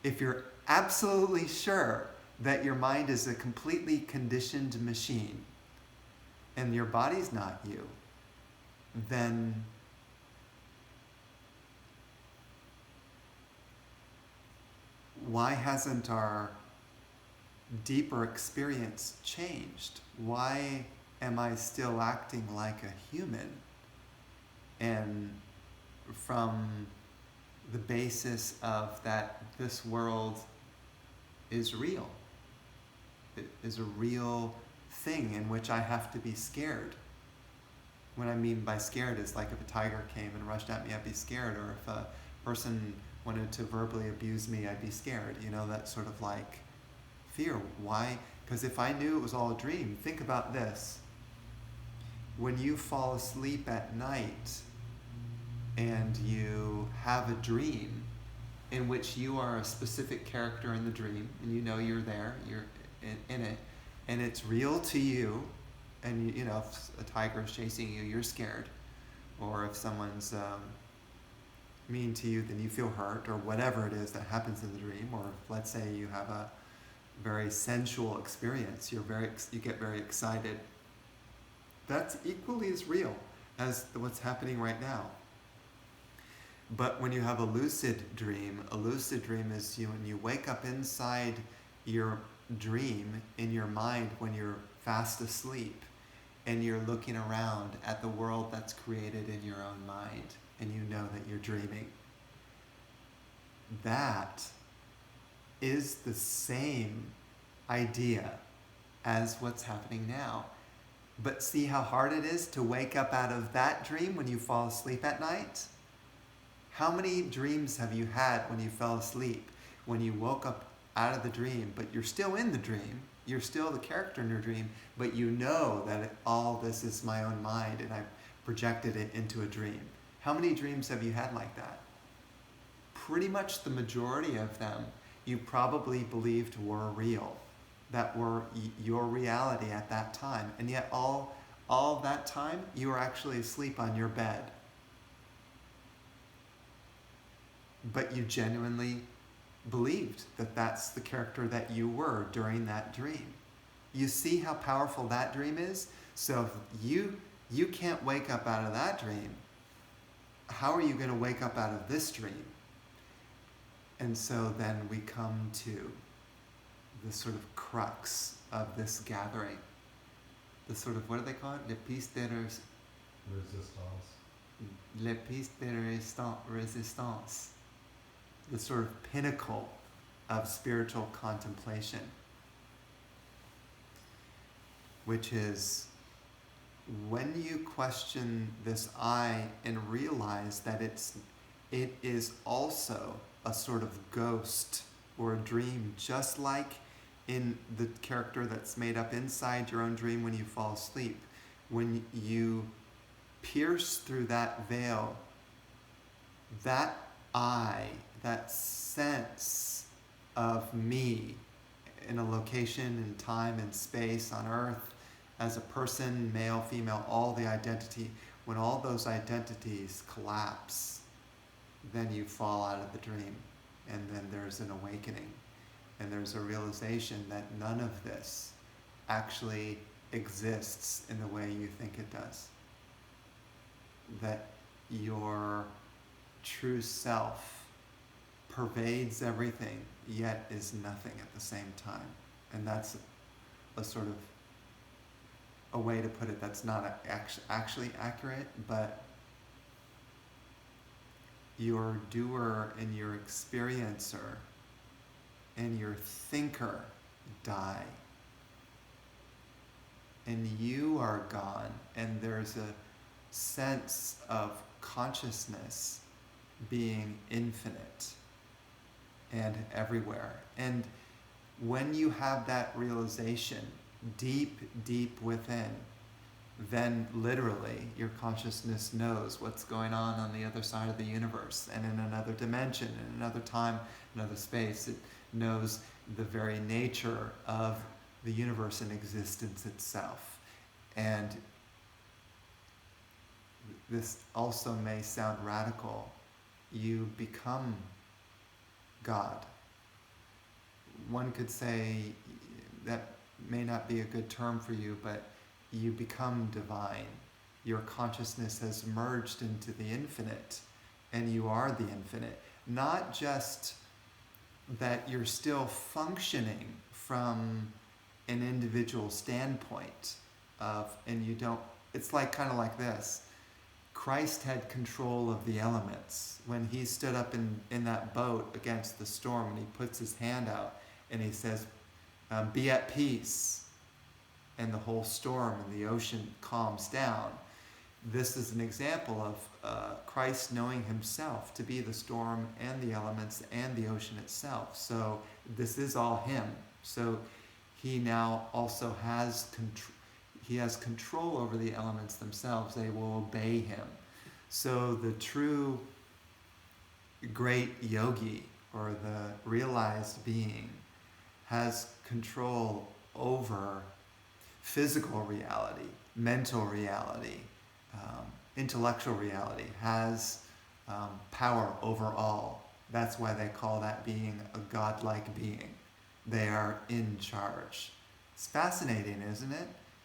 if you're absolutely sure that your mind is a completely conditioned machine and your body's not you, then why hasn't our deeper experience changed? Why am I still acting like a human? And from the basis of that this world is real. It is a real thing in which I have to be scared. What I mean by scared is like if a tiger came and rushed at me, I'd be scared. Or if a person wanted to verbally abuse me, I'd be scared. You know, that sort of like fear. Why? Because if I knew it was all a dream, think about this. When you fall asleep at night and you have a dream in which you are a specific character in the dream, and you know you're there, you're in it, and it's real to you, and you know, if a tiger is chasing you, you're scared. Or if someone's mean to you, then you feel hurt, or whatever it is that happens in the dream. Or let's say you have a very sensual experience, you get very excited. That's equally as real as what's happening right now. But when you have a lucid dream is when you wake up inside your dream in your mind when you're fast asleep, and you're looking around at the world that's created in your own mind, and you know that you're dreaming. That is the same idea as what's happening now. But see how hard it is to wake up out of that dream when you fall asleep at night? How many dreams have you had when you fell asleep, when you woke up out of the dream, but you're still in the dream, you're still the character in your dream, but you know that all this is my own mind and I projected it into a dream? How many dreams have you had like that? Pretty much the majority of them you probably believed were real, that were your reality at that time. And yet all that time you were actually asleep on your bed. But you genuinely believed that that's the character that you were during that dream. You see how powerful that dream is? So if you can't wake up out of that dream, how are you going to wake up out of this dream? And so then we come to the sort of crux of this gathering. The sort of, what do they call it? Le piece de Resistance. Le piece de resistance. The sort of pinnacle of spiritual contemplation, which is when you question this I and realize that it is also a sort of ghost or a dream, just like in the character that's made up inside your own dream when you fall asleep. When you pierce through that veil, that I, that sense of me in a location and time and space on earth as a person, male, female, all the identity, when all those identities collapse, then you fall out of the dream, and then there's an awakening, and there's a realization that none of this actually exists in the way you think it does. That your true self pervades everything, yet is nothing at the same time. And that's a sort of a way to put it that's not actually accurate, but your doer and your experiencer and your thinker die. And you are gone, and there's a sense of consciousness being infinite and everywhere. And when you have that realization deep, deep within, then literally your consciousness knows what's going on the other side of the universe, and in another dimension, in another time, another space. It knows the very nature of the universe and existence itself. And this also may sound radical. You become God. one could say that may not be a good term for you, but you become divine. Your consciousness has merged into the infinite, and you are the infinite. Not just that you're still functioning from an individual standpoint and you don't, it's like kind of like this. Christ had control of the elements. When he stood up in that boat against the storm and he puts his hand out and he says, be at peace, and the whole storm and the ocean calms down. This is an example of Christ knowing himself to be the storm and the elements and the ocean itself. So this is all him. So he now also has control over the elements themselves. They will obey him. So the true great yogi or the realized being has control over physical reality, mental reality, intellectual reality, has power over all. That's why they call that being a godlike being. They are in charge. It's fascinating, isn't it?